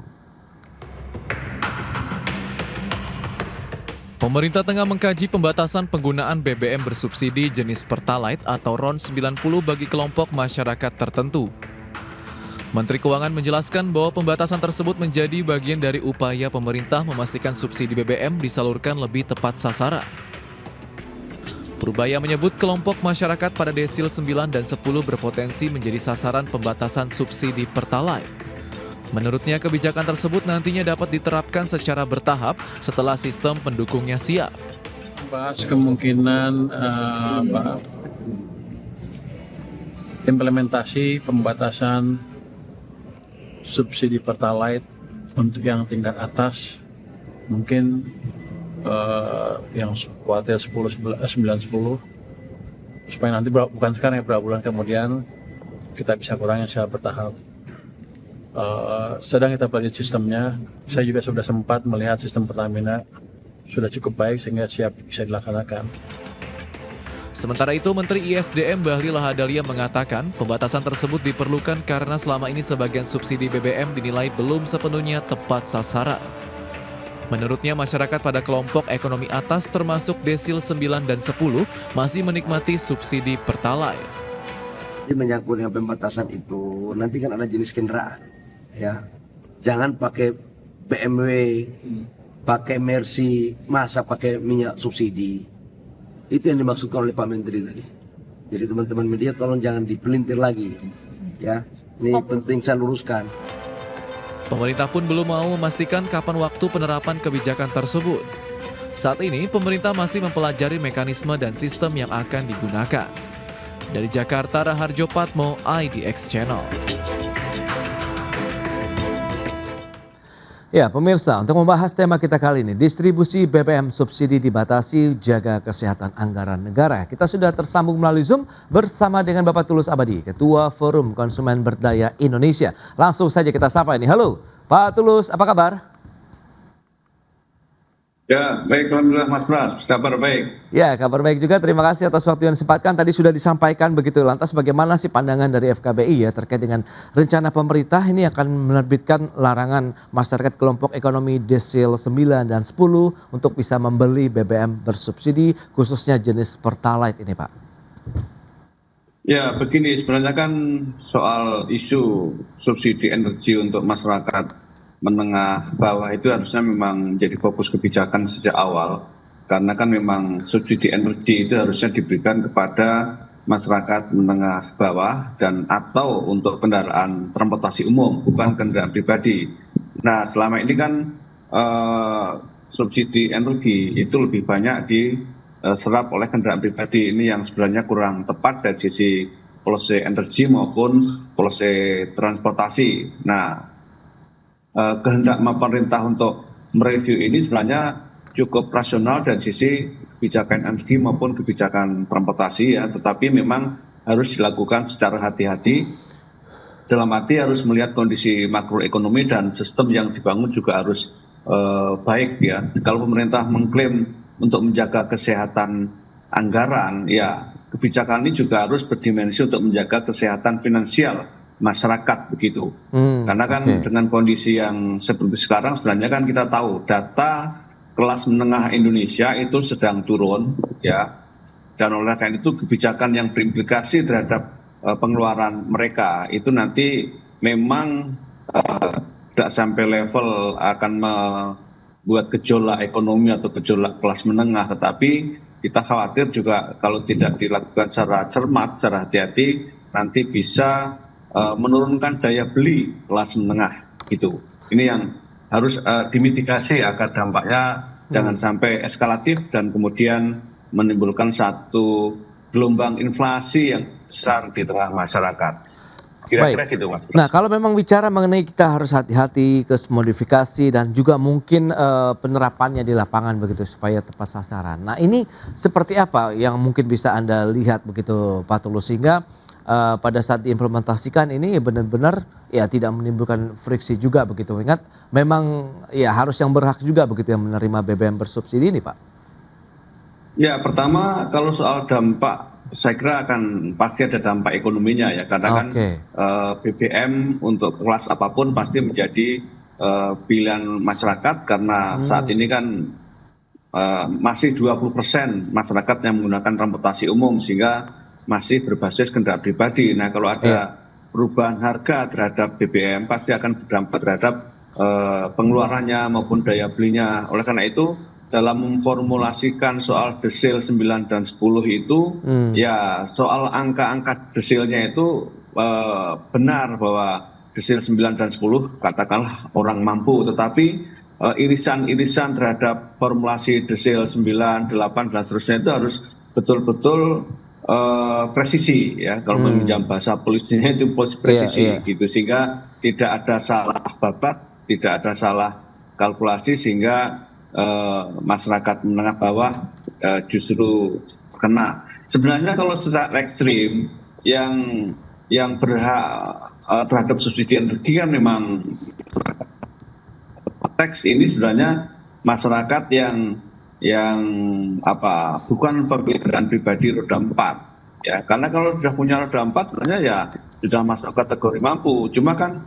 Pemerintah tengah mengkaji pembatasan penggunaan BBM bersubsidi jenis Pertalite atau RON 90 bagi kelompok masyarakat tertentu. Menteri Keuangan menjelaskan bahwa pembatasan tersebut menjadi bagian dari upaya pemerintah memastikan subsidi BBM disalurkan lebih tepat sasaran. Purbaya menyebut kelompok masyarakat pada desil 9 dan 10 berpotensi menjadi sasaran pembatasan subsidi Pertalite. Menurutnya kebijakan tersebut nantinya dapat diterapkan secara bertahap setelah sistem pendukungnya siap. Bahas kemungkinan implementasi pembatasan subsidi Pertalite untuk yang tingkat atas, mungkin yang kuartil 9, 10, supaya nanti bukan sekarang ya, beberapa bulan kemudian kita bisa kurangi secara bertahap. Sedang kita pelajari sistemnya. Saya juga sudah sempat melihat sistem Pertamina sudah cukup baik sehingga siap bisa dilaksanakan. Sementara itu, Menteri ISDM Bahlil Lahadalia mengatakan pembatasan tersebut diperlukan karena selama ini sebagian subsidi BBM dinilai belum sepenuhnya tepat sasaran. Menurutnya, masyarakat pada kelompok ekonomi atas termasuk desil 9 dan 10 masih menikmati subsidi Pertalite. Jadi menyangkut dengan pembatasan itu, nanti kan ada jenis kendaraan, ya. Jangan pakai BMW, pakai Mercy, masa pakai minyak subsidi. Itu yang dimaksudkan oleh Pak Menteri tadi. Jadi teman-teman media tolong jangan dipelintir lagi, ya. Ini penting saya luruskan. Pemerintah pun belum mau memastikan kapan waktu penerapan kebijakan tersebut. Saat ini, pemerintah masih mempelajari mekanisme dan sistem yang akan digunakan. Dari Jakarta, Raharjo Patmo, IDX Channel. Ya, pemirsa, untuk membahas tema kita kali ini, distribusi BBM subsidi dibatasi, jaga kesehatan anggaran negara. Kita sudah tersambung melalui Zoom bersama dengan Bapak Tulus Abadi, Ketua Forum Konsumen Berdaya Indonesia. Langsung saja kita sapa ini. Halo, Pak Tulus, apa kabar? Ya, baik, alhamdulillah Mas Bras, kabar baik. Ya, kabar baik juga. Terima kasih atas waktu yang disempatkan. Tadi sudah disampaikan begitu. Lantas bagaimana sih pandangan dari FKBI ya terkait dengan rencana pemerintah ini akan menerbitkan larangan masyarakat kelompok ekonomi desil 9 dan 10 untuk bisa membeli BBM bersubsidi khususnya jenis Pertalite ini, Pak. Ya, begini, sebenarnya kan soal isu subsidi energi untuk masyarakat menengah bawah itu harusnya memang menjadi fokus kebijakan sejak awal, karena kan memang subsidi energi itu harusnya diberikan kepada masyarakat menengah bawah dan atau untuk kendaraan transportasi umum, bukan kendaraan pribadi. Nah, selama ini kan subsidi energi itu lebih banyak diserap oleh kendaraan pribadi, ini yang sebenarnya kurang tepat dari sisi policy energi maupun policy transportasi. Nah, kehendak pemerintah untuk mereview ini sebenarnya cukup rasional dari sisi kebijakan energi maupun kebijakan transportasi ya, tetapi memang harus dilakukan secara hati-hati, dalam arti harus melihat kondisi makroekonomi dan sistem yang dibangun juga harus baik ya. Kalau pemerintah mengklaim untuk menjaga kesehatan anggaran, ya kebijakan ini juga harus berdimensi untuk menjaga kesehatan finansial masyarakat begitu. Karena kan dengan kondisi yang seperti sekarang sebenarnya kan kita tahu data kelas menengah Indonesia itu sedang turun ya. Dan oleh karena itu kebijakan yang berimplikasi terhadap pengeluaran mereka itu nanti memang tidak sampai level akan membuat gejolak ekonomi atau gejolak kelas menengah, tetapi kita khawatir juga kalau tidak dilakukan secara cermat, secara hati-hati nanti bisa menurunkan daya beli kelas menengah gitu. Ini yang harus dimitigasi agar dampaknya jangan sampai eskalatif dan kemudian menimbulkan satu gelombang inflasi yang besar di tengah masyarakat. Kira-kira gitu, Mas. Nah, kalau memang bicara mengenai kita harus hati-hati ke modifikasi dan juga mungkin penerapannya di lapangan begitu supaya tepat sasaran. Nah, ini seperti apa yang mungkin bisa Anda lihat begitu Pak Tulus, sehingga pada saat diimplementasikan ini benar-benar ya tidak menimbulkan friksi juga begitu. Ingat memang ya harus yang berhak juga begitu yang menerima BBM bersubsidi ini, Pak. Ya, pertama kalau soal dampak, saya kira akan pasti ada dampak ekonominya ya, karena kan BBM untuk kelas apapun pasti menjadi pilihan masyarakat karena saat ini kan masih 20% masyarakat yang menggunakan transportasi umum sehingga masih berbasis kendaraan pribadi. Nah, kalau ada perubahan harga terhadap BBM pasti akan berdampak terhadap pengeluarannya maupun daya belinya. Oleh karena itu dalam memformulasikan soal desil 9 dan 10 itu ya soal angka-angka desilnya itu benar bahwa desil 9 dan 10 katakanlah orang mampu, tetapi irisan-irisan terhadap formulasi desil 9, 8 dan seterusnya itu harus betul-betul presisi ya, kalau meminjam bahasa polisinya itu presisi gitu, sehingga tidak ada salah babat, tidak ada salah kalkulasi sehingga masyarakat menengah bawah justru kena. Sebenarnya kalau secara ekstrim yang berhak terhadap subsidi energi kan memang teks ini sebenarnya masyarakat yang bukan pemilik kendaraan pribadi roda 4 ya, karena kalau sudah punya roda 4 sebenarnya ya sudah masuk kategori mampu. Cuma kan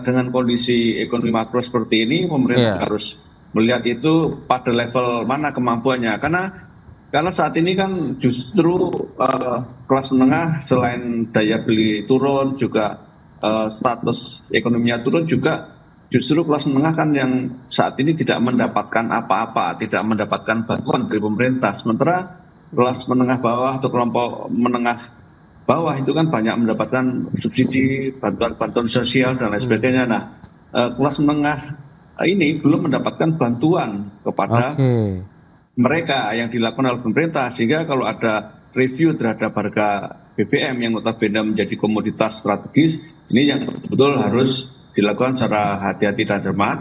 dengan kondisi ekonomi makro seperti ini pemerintah harus melihat itu pada level mana kemampuannya, karena saat ini kan justru kelas menengah selain daya beli turun juga status ekonominya turun juga, justru kelas menengah kan yang saat ini tidak mendapatkan apa-apa, tidak mendapatkan bantuan dari pemerintah, sementara kelas menengah bawah atau kelompok menengah bawah itu kan banyak mendapatkan subsidi, bantuan sosial dan lain sebagainya. Nah, kelas menengah ini belum mendapatkan bantuan kepada mereka yang dilakukan oleh pemerintah, sehingga kalau ada review terhadap harga BBM yang notabene menjadi komoditas strategis, ini yang betul-betul harus dilakukan secara hati-hati dan cermat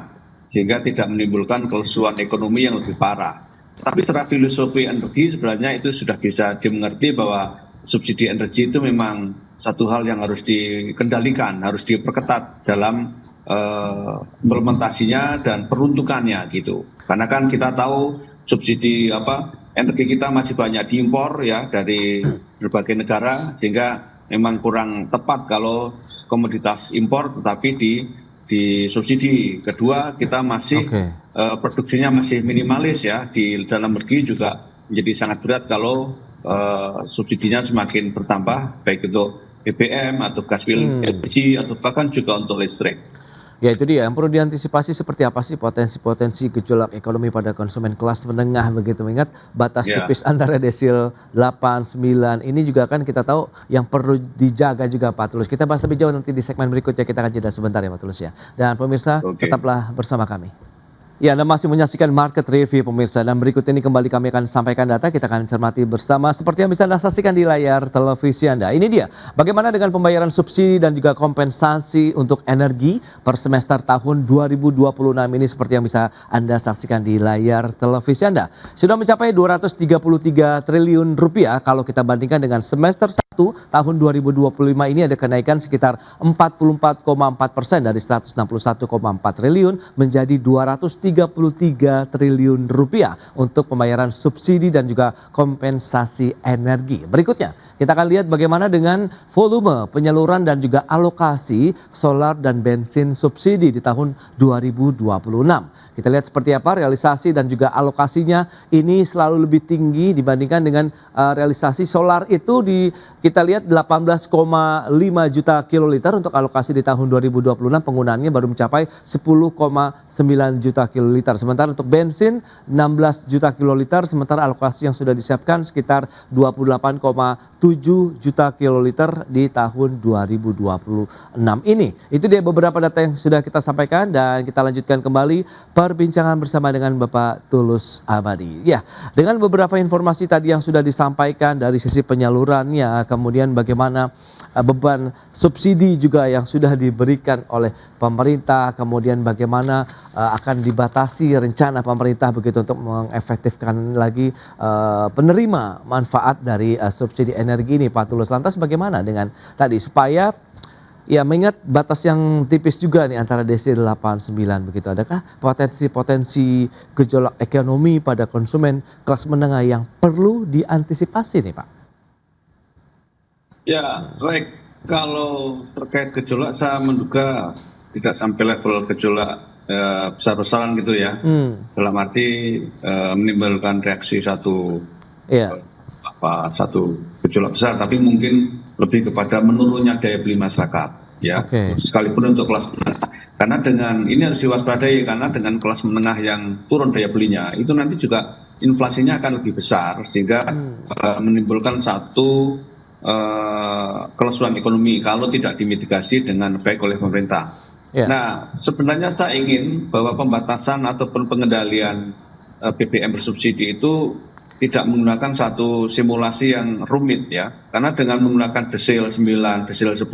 sehingga tidak menimbulkan kelesuan ekonomi yang lebih parah. Tapi secara filosofi energi sebenarnya itu sudah bisa dimengerti bahwa subsidi energi itu memang satu hal yang harus dikendalikan, harus diperketat dalam implementasinya dan peruntukannya gitu. Karena kan kita tahu subsidi energi kita masih banyak diimpor ya dari berbagai negara, sehingga memang kurang tepat kalau komoditas impor tetapi disubsidi. Kedua, kita masih produksinya masih minimalis ya, di dalam negeri juga menjadi sangat berat kalau subsidinya semakin bertambah baik untuk BBM atau gas LPG atau bahkan juga untuk listrik. Ya itu dia, yang perlu diantisipasi seperti apa sih potensi-potensi gejolak ekonomi pada konsumen kelas menengah begitu. Ingat batas tipis antara desil 8, 9 ini juga kan kita tahu yang perlu dijaga juga Pak Tulus. Kita bahas lebih jauh nanti di segmen berikutnya, kita akan jeda sebentar ya Pak Tulus ya. Dan pemirsa tetaplah bersama kami. Ya, Anda masih menyaksikan Market Review pemirsa, dan berikut ini kembali kami akan sampaikan data, kita akan cermati bersama seperti yang bisa Anda saksikan di layar televisi Anda. Ini dia, bagaimana dengan pembayaran subsidi dan juga kompensasi untuk energi per semester tahun 2026 ini seperti yang bisa Anda saksikan di layar televisi Anda. Sudah mencapai 233 triliun rupiah kalau kita bandingkan dengan semester 1 tahun 2025 ini ada kenaikan sekitar 44,4% dari 161,4 triliun menjadi 233 triliun rupiah untuk pembayaran subsidi dan juga kompensasi energi. Berikutnya kita akan lihat bagaimana dengan volume penyaluran dan juga alokasi solar dan bensin subsidi di tahun 2026. Kita lihat seperti apa realisasi dan juga alokasinya ini selalu lebih tinggi dibandingkan dengan realisasi solar itu kita lihat 18,5 juta kiloliter untuk alokasi di tahun 2026, penggunaannya baru mencapai 10,9 juta kiloliter. Sementara untuk bensin 16 juta kiloliter, sementara alokasi yang sudah disiapkan sekitar 28,7 juta kiloliter di tahun 2026 ini. Itu dia beberapa data yang sudah kita sampaikan dan kita lanjutkan kembali perbincangan bersama dengan Bapak Tulus Abadi. Ya, dengan beberapa informasi tadi yang sudah disampaikan dari sisi penyalurannya, kemudian bagaimana beban subsidi juga yang sudah diberikan oleh pemerintah, kemudian bagaimana akan dibatasi membatasi rencana pemerintah begitu untuk mengefektifkan lagi penerima manfaat dari subsidi energi ini, Pak Tulus. Lantas bagaimana dengan tadi supaya ya mengingat batas yang tipis juga nih antara desil 89 begitu. Adakah potensi-potensi gejolak ekonomi pada konsumen kelas menengah yang perlu diantisipasi nih Pak? Ya, baik. Kalau terkait gejolak, saya menduga tidak sampai level gejolak besar-besaran gitu ya. Dalam arti menimbulkan reaksi satu gejolak besar, tapi mungkin lebih kepada menurunnya daya beli masyarakat, ya. Sekalipun untuk kelas menengah. Karena dengan ini harus diwaspadai, karena dengan kelas menengah yang turun daya belinya, itu nanti juga inflasinya akan lebih besar, sehingga menimbulkan satu kelesuan ekonomi kalau tidak dimitigasi dengan baik oleh pemerintah. Nah, sebenarnya saya ingin bahwa pembatasan ataupun pengendalian BBM bersubsidi itu tidak menggunakan satu simulasi yang rumit ya. Karena dengan menggunakan desil 9, desil 10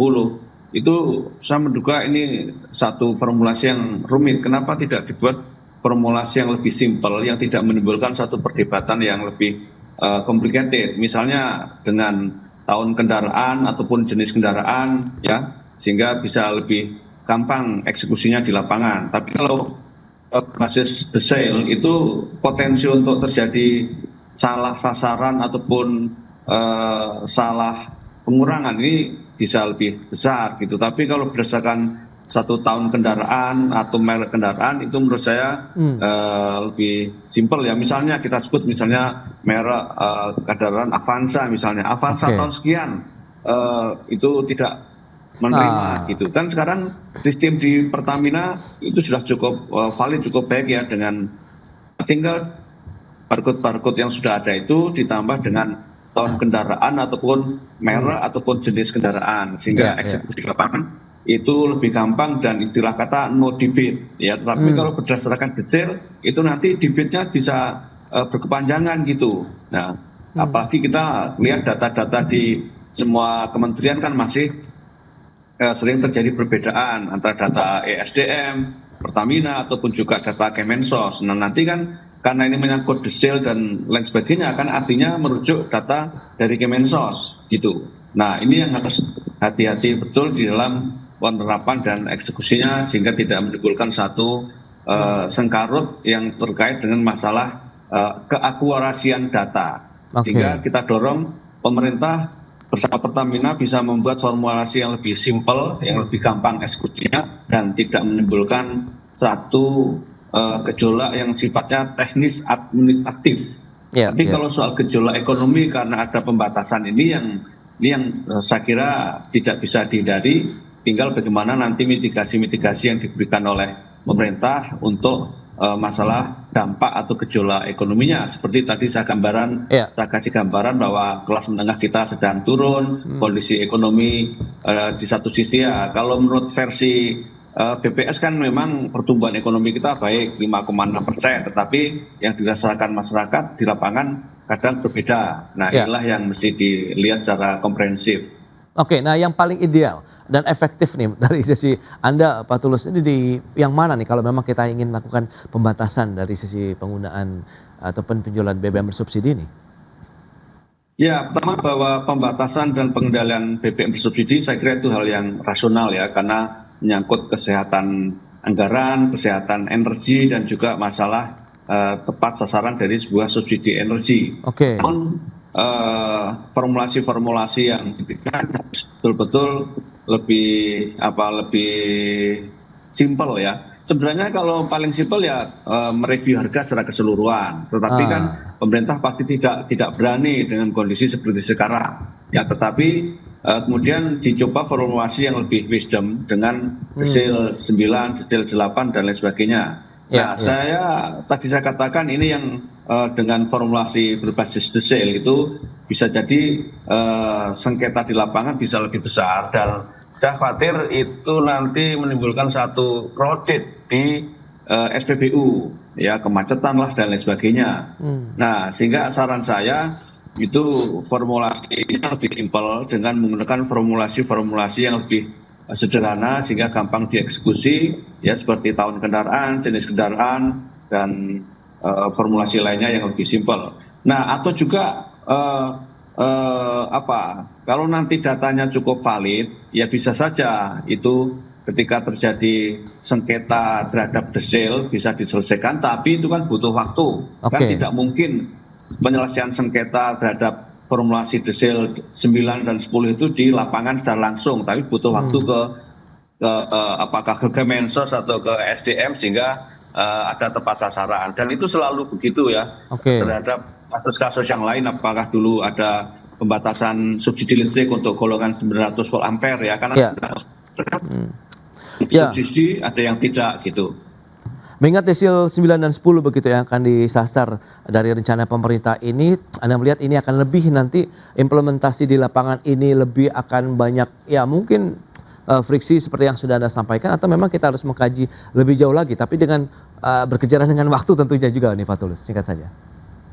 itu saya menduga ini satu formulasi yang rumit. Kenapa tidak dibuat formulasi yang lebih simpel yang tidak menimbulkan satu perdebatan yang lebih complicated. Misalnya dengan tahun kendaraan ataupun jenis kendaraan ya, sehingga bisa lebih gampang eksekusinya di lapangan. Tapi kalau basis desil itu potensi untuk terjadi salah sasaran ataupun salah pengurangan ini bisa lebih besar gitu. Tapi kalau berdasarkan satu tahun kendaraan atau merek kendaraan itu menurut saya lebih simpel ya. Misalnya kita sebut misalnya merek kendaraan Avanza misalnya. Avanza tahun sekian itu tidak menerima gitu. Dan sekarang sistem di Pertamina itu sudah cukup valid, cukup baik ya, dengan tinggal barcode-barcode yang sudah ada itu ditambah dengan tahun kendaraan ataupun merek ataupun jenis kendaraan, sehingga eksekusi di lapangan itu lebih gampang dan istilah kata no debit ya. Tetapi kalau berdasarkan detail itu nanti debitnya bisa berkepanjangan gitu. Nah, apalagi kita lihat data-data di semua kementerian kan masih sering terjadi perbedaan antara data ESDM, Pertamina ataupun juga data Kemensos. Nah, nanti kan karena ini menyangkut desil dan lain sebagainya kan artinya merujuk data dari Kemensos gitu. Nah, ini yang harus hati-hati betul di dalam penerapan dan eksekusinya sehingga tidak menimbulkan satu sengkarut yang terkait dengan masalah keakurasian data. Sehingga kita dorong pemerintah bersama Pertamina bisa membuat formulasi yang lebih simpel, yang lebih gampang eksekusinya dan tidak menimbulkan satu gejolak yang sifatnya teknis administratif. Tapi kalau soal gejolak ekonomi karena ada pembatasan ini yang saya kira tidak bisa dihindari. Tinggal bagaimana nanti mitigasi-mitigasi yang diberikan oleh pemerintah untuk masalah dampak atau gejolak ekonominya. Seperti tadi saya kasih gambaran bahwa kelas menengah kita sedang turun, kondisi ekonomi di satu sisi ya. Kalau menurut versi BPS kan memang pertumbuhan ekonomi kita baik 5,6%, tetapi yang dirasakan masyarakat di lapangan kadang berbeda. Nah, inilah yang mesti dilihat secara komprehensif. Oke, nah yang paling ideal dan efektif nih dari sisi Anda Pak Tulus ini di yang mana nih kalau memang kita ingin melakukan pembatasan dari sisi penggunaan ataupun penjualan BBM bersubsidi ini? Ya, pertama bahwa pembatasan dan pengendalian BBM bersubsidi saya kira itu hal yang rasional ya, karena menyangkut kesehatan anggaran, kesehatan energi dan juga masalah tepat sasaran dari sebuah subsidi energi. Namun formulasi-formulasi yang diberikan betul-betul lebih simpel ya. Sebenarnya kalau paling simpel ya mereview harga secara keseluruhan. Tetapi kan pemerintah pasti tidak berani dengan kondisi seperti sekarang. Ya, tetapi kemudian dicoba formulasi yang lebih wisdom dengan desil 9, desil 8 dan lain sebagainya. Nah, tadi saya katakan ini yang dengan formulasi berbasis desil itu bisa jadi sengketa di lapangan bisa lebih besar dan saya khawatir itu nanti menimbulkan satu kredit di SPBU ya, kemacetan lah dan lain sebagainya. Nah, sehingga saran saya itu formulasinya lebih simpel dengan menggunakan formulasi-formulasi yang lebih sederhana sehingga gampang dieksekusi, ya seperti tahun kendaraan, jenis kendaraan, dan formulasi lainnya yang lebih simpel. Nah, atau juga kalau nanti datanya cukup valid, ya bisa saja itu ketika terjadi sengketa terhadap desil bisa diselesaikan, tapi itu kan butuh waktu. Kan tidak mungkin penyelesaian sengketa terhadap formulasi desil 9 dan 10 itu di lapangan secara langsung, tapi butuh waktu apakah ke Kemensos atau ke SDM sehingga ada tepat sasaran. Dan itu selalu begitu ya terhadap kasus-kasus yang lain, apakah dulu ada pembatasan subsidi listrik untuk golongan 900 volt ampere ya, karena subsidi ada yang tidak gitu. Mengingat desil 9 dan 10 begitu yang akan disasar dari rencana pemerintah ini, Anda melihat ini akan lebih nanti implementasi di lapangan ini lebih akan banyak ya mungkin friksi seperti yang sudah Anda sampaikan, atau memang kita harus mengkaji lebih jauh lagi tapi dengan berkejaran dengan waktu tentunya juga nih Pak Tulus, singkat saja.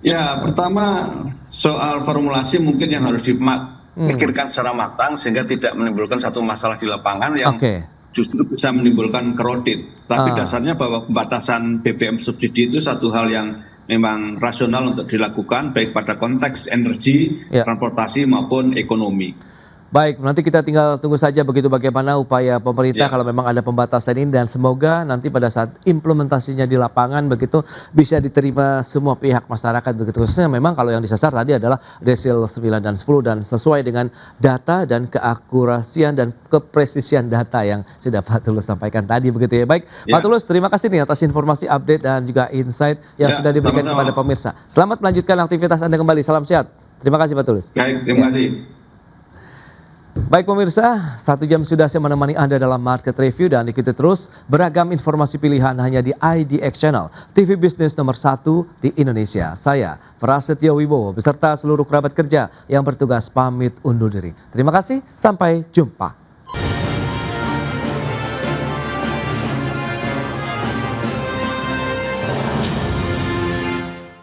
Ya, pertama soal formulasi mungkin yang harus dipikirkan secara matang sehingga tidak menimbulkan satu masalah di lapangan yang justru bisa menimbulkan kredit. Tapi dasarnya bahwa pembatasan BBM subsidi itu satu hal yang memang rasional untuk dilakukan baik pada konteks energi, transportasi maupun ekonomi. Baik, nanti kita tinggal tunggu saja begitu bagaimana upaya pemerintah kalau memang ada pembatasan ini, dan semoga nanti pada saat implementasinya di lapangan begitu bisa diterima semua pihak masyarakat begitu. Khususnya memang kalau yang disasar tadi adalah desil 9 dan 10 dan sesuai dengan data dan keakurasian dan kepresisian data yang sudah Pak Tulus sampaikan tadi begitu ya. Baik, Pak Tulus terima kasih nih atas informasi update dan juga insight yang sudah diberikan kepada pemirsa. Selamat melanjutkan aktivitas Anda kembali. Salam sehat. Terima kasih Pak Tulus. Baik, terima kasih. Baik pemirsa, 1 jam sudah saya menemani Anda dalam Market Review, dan ikuti terus beragam informasi pilihan hanya di IDX Channel, TV bisnis nomor 1 di Indonesia. Saya, Prasetyo Wibowo, beserta seluruh kerabat kerja yang bertugas pamit undur diri. Terima kasih, sampai jumpa.